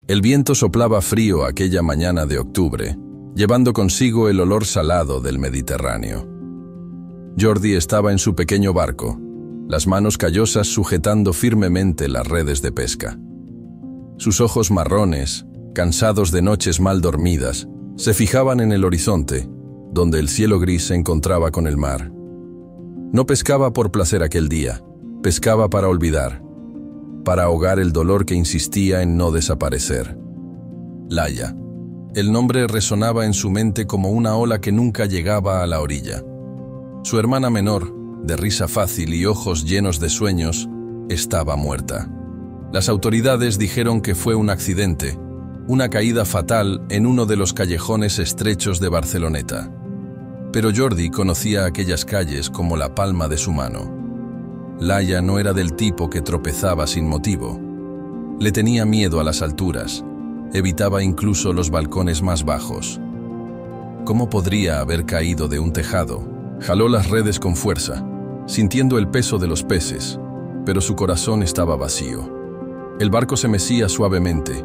El viento soplaba frío aquella mañana de octubre, llevando consigo el olor salado del Mediterráneo. Jordi estaba en su pequeño barco, las manos callosas sujetando firmemente las redes de pesca. Sus ojos marrones, cansados de noches mal dormidas, se fijaban en el horizonte, donde el cielo gris se encontraba con el mar. No pescaba por placer aquel día, pescaba para olvidar, para ahogar el dolor que insistía en no desaparecer. Laia. El nombre resonaba en su mente como una ola que nunca llegaba a la orilla. Su hermana menor, de risa fácil y ojos llenos de sueños, estaba muerta. Las autoridades dijeron que fue un accidente, una caída fatal en uno de los callejones estrechos de Barceloneta. Pero Jordi conocía aquellas calles como la palma de su mano. Laia no era del tipo que tropezaba sin motivo. Le tenía miedo a las alturas, evitaba incluso los balcones más bajos. ¿Cómo podría haber caído de un tejado? Jaló las redes con fuerza, sintiendo el peso de los peces, pero su corazón estaba vacío. El barco se mecía suavemente,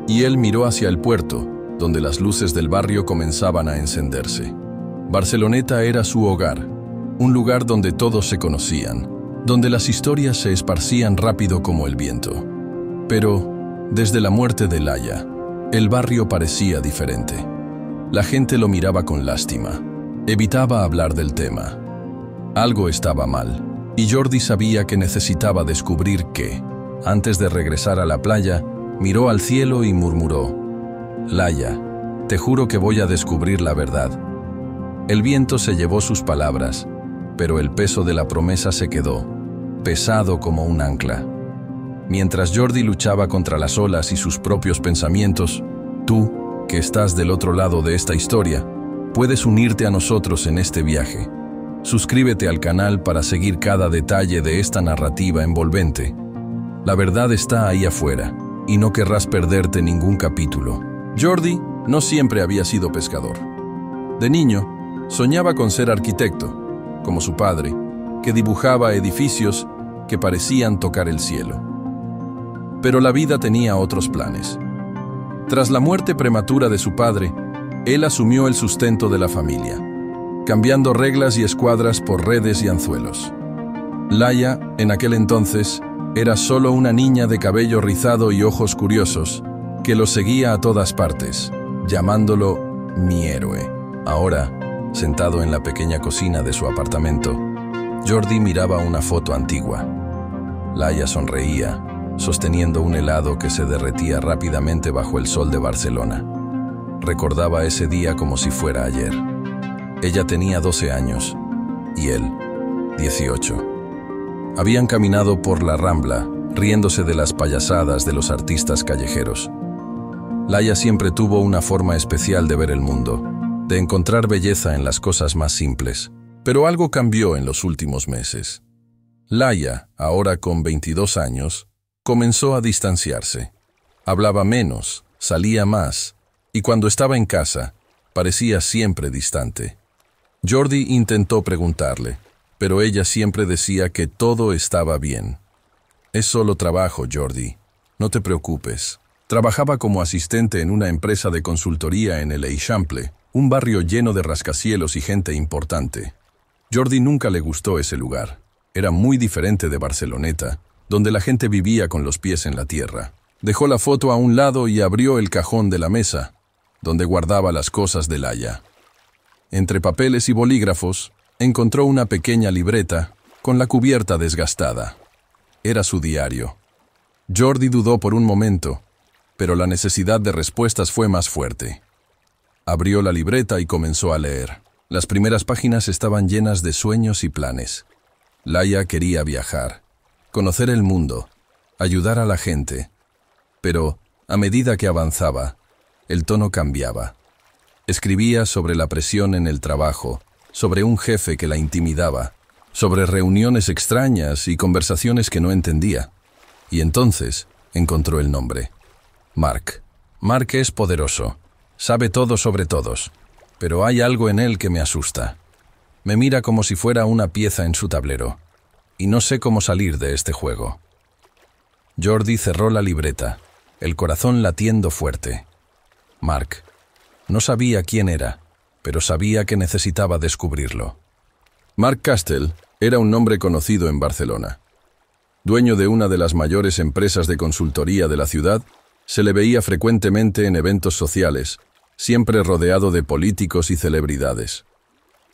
y él miró hacia el puerto, donde las luces del barrio comenzaban a encenderse. Barceloneta era su hogar, un lugar donde todos se conocían, donde las historias se esparcían rápido como el viento. Pero, desde la muerte de Laia, el barrio parecía diferente. La gente lo miraba con lástima, evitaba hablar del tema. Algo estaba mal, y Jordi sabía que necesitaba descubrir qué. Antes de regresar a la playa, miró al cielo y murmuró: «Laia, te juro que voy a descubrir la verdad». El viento se llevó sus palabras, pero el peso de la promesa se quedó, pesado como un ancla. Mientras Jordi luchaba contra las olas y sus propios pensamientos, tú, que estás del otro lado de esta historia, puedes unirte a nosotros en este viaje. Suscríbete al canal para seguir cada detalle de esta narrativa envolvente. La verdad está ahí afuera, y no querrás perderte ningún capítulo. Jordi no siempre había sido pescador. De niño, soñaba con ser arquitecto, como su padre, que dibujaba edificios que parecían tocar el cielo. Pero la vida tenía otros planes. Tras la muerte prematura de su padre, él asumió el sustento de la familia, cambiando reglas y escuadras por redes y anzuelos. Laia, en aquel entonces, era solo una niña de cabello rizado y ojos curiosos, que lo seguía a todas partes, llamándolo mi héroe. Ahora, sentado en la pequeña cocina de su apartamento, Jordi miraba una foto antigua. Laia sonreía, sosteniendo un helado que se derretía rápidamente bajo el sol de Barcelona. Recordaba ese día como si fuera ayer. Ella tenía 12 años, y él, 18. Habían caminado por la Rambla, riéndose de las payasadas de los artistas callejeros. Laia siempre tuvo una forma especial de ver el mundo, de encontrar belleza en las cosas más simples. Pero algo cambió en los últimos meses. Laia, ahora con 22 años, comenzó a distanciarse. Hablaba menos, salía más, y cuando estaba en casa, parecía siempre distante. Jordi intentó preguntarle, pero ella siempre decía que todo estaba bien. «Es solo trabajo, Jordi. No te preocupes». Trabajaba como asistente en una empresa de consultoría en el Eixample, un barrio lleno de rascacielos y gente importante. Jordi nunca le gustó ese lugar. Era muy diferente de Barceloneta, donde la gente vivía con los pies en la tierra. Dejó la foto a un lado y abrió el cajón de la mesa, donde guardaba las cosas de Laia. Entre papeles y bolígrafos, encontró una pequeña libreta con la cubierta desgastada. Era su diario. Jordi dudó por un momento, pero la necesidad de respuestas fue más fuerte. Abrió la libreta y comenzó a leer. Las primeras páginas estaban llenas de sueños y planes. Laia quería viajar, conocer el mundo, ayudar a la gente. Pero, a medida que avanzaba, el tono cambiaba. Escribía sobre la presión en el trabajo, sobre un jefe que la intimidaba, sobre reuniones extrañas y conversaciones que no entendía. Y entonces encontró el nombre. Marc. Marc es poderoso, sabe todo sobre todos, pero hay algo en él que me asusta. Me mira como si fuera una pieza en su tablero, y no sé cómo salir de este juego. Jordi cerró la libreta. el corazón latiendo fuerte. Mark. No sabía quién era, pero sabía que necesitaba descubrirlo. Mark Castell era un nombre conocido en Barcelona. Dueño de una de las mayores empresas de consultoría de la ciudad, se le veía frecuentemente en eventos sociales, siempre rodeado de políticos y celebridades.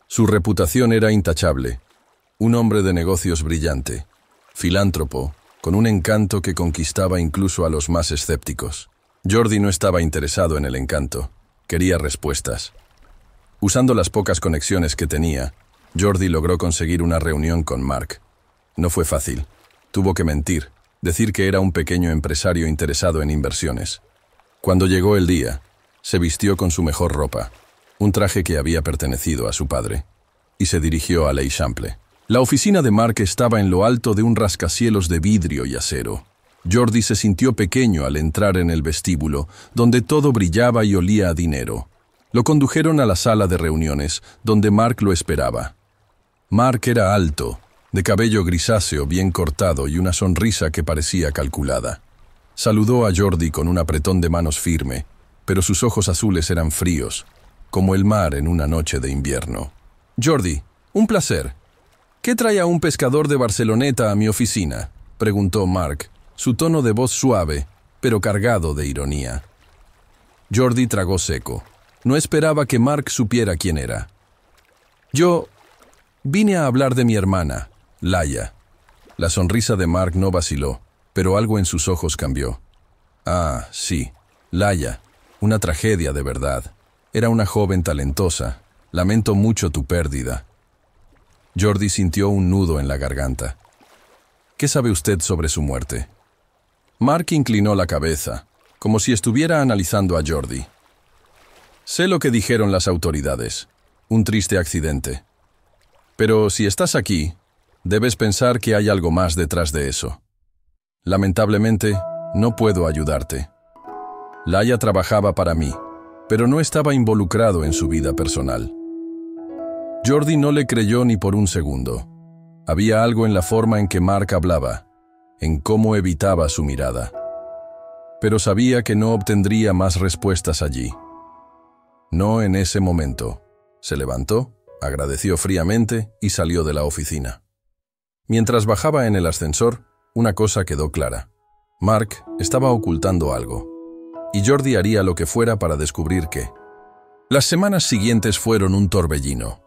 Su reputación era intachable, un hombre de negocios brillante, filántropo, con un encanto que conquistaba incluso a los más escépticos. Jordi no estaba interesado en el encanto, quería respuestas. Usando las pocas conexiones que tenía, Jordi logró conseguir una reunión con Mark. No fue fácil. Tuvo que mentir, decir que era un pequeño empresario interesado en inversiones. Cuando llegó el día, se vistió con su mejor ropa, un traje que había pertenecido a su padre, y se dirigió a l'Eixample. La oficina de Mark estaba en lo alto de un rascacielos de vidrio y acero. Jordi se sintió pequeño al entrar en el vestíbulo, donde todo brillaba y olía a dinero. Lo condujeron a la sala de reuniones, donde Mark lo esperaba. Mark era alto, de cabello grisáceo bien cortado y una sonrisa que parecía calculada. Saludó a Jordi con un apretón de manos firme, pero sus ojos azules eran fríos, como el mar en una noche de invierno. «Jordi, un placer. ¿Qué trae a un pescador de Barceloneta a mi oficina?», preguntó Mark, su tono de voz suave, pero cargado de ironía. Jordi tragó seco. No esperaba que Mark supiera quién era. «Yo vine a hablar de mi hermana, Laia». La sonrisa de Mark no vaciló, pero algo en sus ojos cambió. «Ah, sí, Laia, una tragedia de verdad. Era una joven talentosa. Lamento mucho tu pérdida». Jordi sintió un nudo en la garganta. «¿Qué sabe usted sobre su muerte?». Mark inclinó la cabeza, como si estuviera analizando a Jordi. «Sé lo que dijeron las autoridades. Un triste accidente. Pero si estás aquí, debes pensar que hay algo más detrás de eso. Lamentablemente, no puedo ayudarte. Laia trabajaba para mí, pero no estaba involucrado en su vida personal». Jordi no le creyó ni por un segundo. Había algo en la forma en que Mark hablaba, en cómo evitaba su mirada. Pero sabía que no obtendría más respuestas allí. No en ese momento. Se levantó, agradeció fríamente y salió de la oficina. Mientras bajaba en el ascensor, una cosa quedó clara. Mark estaba ocultando algo, y Jordi haría lo que fuera para descubrir qué. Las semanas siguientes fueron un torbellino.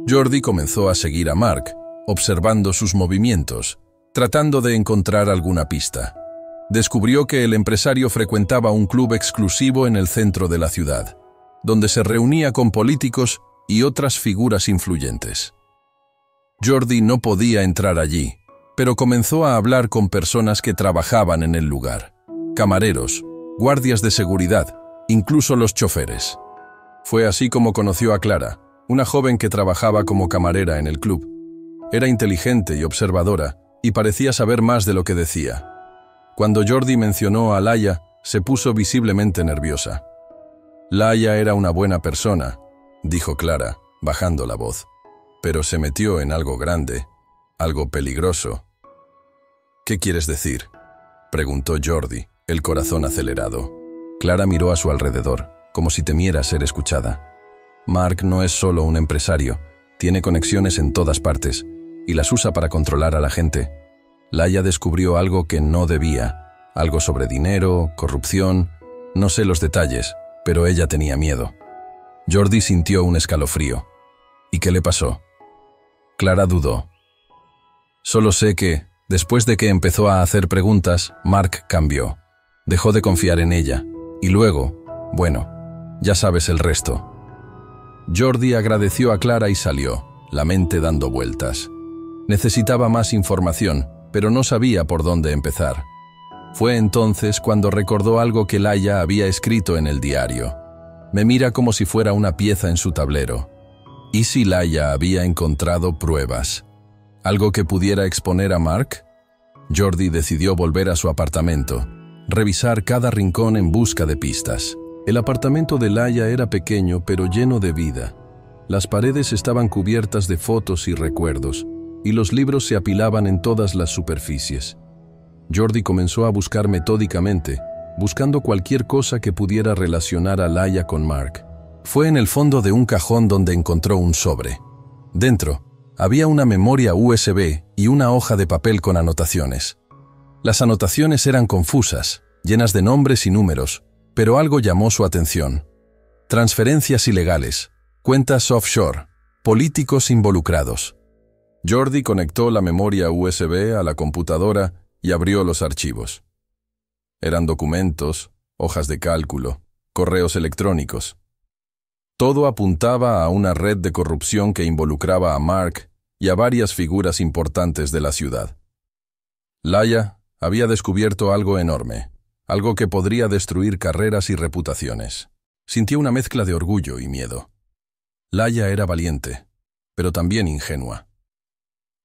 Jordi comenzó a seguir a Mark, observando sus movimientos, tratando de encontrar alguna pista. Descubrió que el empresario frecuentaba un club exclusivo en el centro de la ciudad, donde se reunía con políticos y otras figuras influyentes. Jordi no podía entrar allí, pero comenzó a hablar con personas que trabajaban en el lugar, camareros, guardias de seguridad, incluso los choferes. Fue así como conoció a Clara, una joven que trabajaba como camarera en el club. Era inteligente y observadora, y parecía saber más de lo que decía. Cuando Jordi mencionó a Laia, se puso visiblemente nerviosa. «Laia era una buena persona», dijo Clara, bajando la voz, «pero se metió en algo grande, algo peligroso». «¿Qué quieres decir?», preguntó Jordi, el corazón acelerado. Clara miró a su alrededor, como si temiera ser escuchada. «Mark no es solo un empresario, tiene conexiones en todas partes, y las usa para controlar a la gente. Laia descubrió algo que no debía, algo sobre dinero, corrupción, no sé los detalles, pero ella tenía miedo». Jordi sintió un escalofrío. «¿Y qué le pasó?». Clara dudó. «Solo sé que, después de que empezó a hacer preguntas, Mark cambió. Dejó de confiar en ella, y luego, bueno, ya sabes el resto». Jordi agradeció a Clara y salió, la mente dando vueltas. Necesitaba más información, pero no sabía por dónde empezar. Fue entonces cuando recordó algo que Laia había escrito en el diario. «Me mira como si fuera una pieza en su tablero». ¿Y si Laia había encontrado pruebas? ¿Algo que pudiera exponer a Mark? Jordi decidió volver a su apartamento, revisar cada rincón en busca de pistas. El apartamento de Laia era pequeño pero lleno de vida. Las paredes estaban cubiertas de fotos y recuerdos, y los libros se apilaban en todas las superficies. Jordi comenzó a buscar metódicamente, buscando cualquier cosa que pudiera relacionar a Laia con Mark. Fue en el fondo de un cajón donde encontró un sobre. Dentro, había una memoria USB y una hoja de papel con anotaciones. Las anotaciones eran confusas, llenas de nombres y números, pero algo llamó su atención. Transferencias ilegales, cuentas offshore, políticos involucrados. Jordi conectó la memoria USB a la computadora y abrió los archivos. Eran documentos, hojas de cálculo, correos electrónicos. Todo apuntaba a una red de corrupción que involucraba a Mark y a varias figuras importantes de la ciudad. Laia había descubierto algo enorme, algo que podría destruir carreras y reputaciones. Sintió una mezcla de orgullo y miedo. Laia era valiente, pero también ingenua.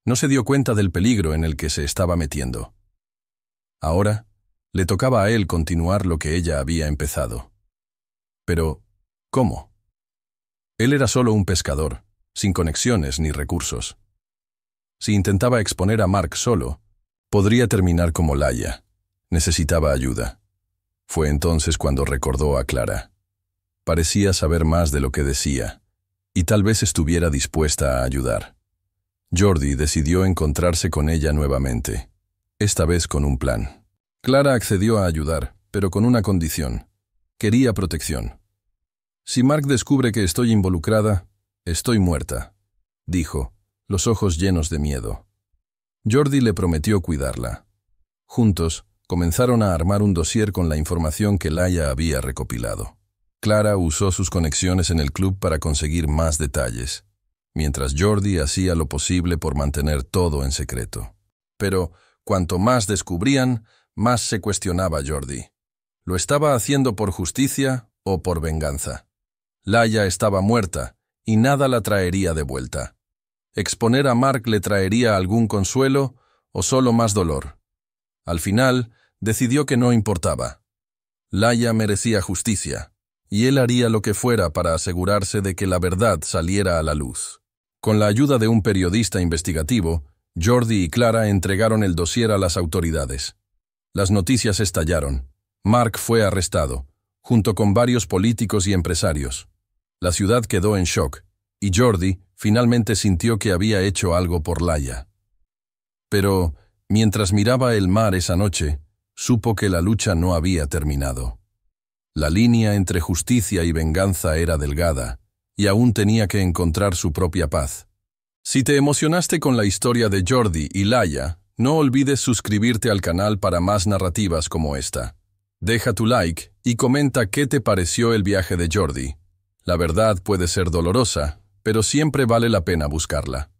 No se dio cuenta del peligro en el que se estaba metiendo. Ahora, le tocaba a él continuar lo que ella había empezado. Pero, ¿cómo? Él era solo un pescador, sin conexiones ni recursos. Si intentaba exponer a Mark solo, podría terminar como Laia. Necesitaba ayuda. Fue entonces cuando recordó a Clara. Parecía saber más de lo que decía, y tal vez estuviera dispuesta a ayudar. Jordi decidió encontrarse con ella nuevamente, esta vez con un plan. Clara accedió a ayudar, pero con una condición. Quería protección. Si Mark descubre que estoy involucrada, estoy muerta, dijo, los ojos llenos de miedo. Jordi le prometió cuidarla. Juntos, comenzaron a armar un dossier con la información que Laia había recopilado. Clara usó sus conexiones en el club para conseguir más detalles, mientras Jordi hacía lo posible por mantener todo en secreto. Pero, cuanto más descubrían, más se cuestionaba Jordi. ¿Lo estaba haciendo por justicia o por venganza? Laia estaba muerta, y nada la traería de vuelta. ¿Exponer a Mark le traería algún consuelo o solo más dolor? Al final, decidió que no importaba. Laia merecía justicia, y él haría lo que fuera para asegurarse de que la verdad saliera a la luz. Con la ayuda de un periodista investigativo, Jordi y Clara entregaron el dossier a las autoridades. Las noticias estallaron. Mark fue arrestado, junto con varios políticos y empresarios. La ciudad quedó en shock, y Jordi finalmente sintió que había hecho algo por Laia. Pero, mientras miraba el mar esa noche, supo que la lucha no había terminado. La línea entre justicia y venganza era delgada, y aún tenía que encontrar su propia paz. Si te emocionaste con la historia de Jordi y Laia, no olvides suscribirte al canal para más narrativas como esta. Deja tu like y comenta qué te pareció el viaje de Jordi. La verdad puede ser dolorosa, pero siempre vale la pena buscarla.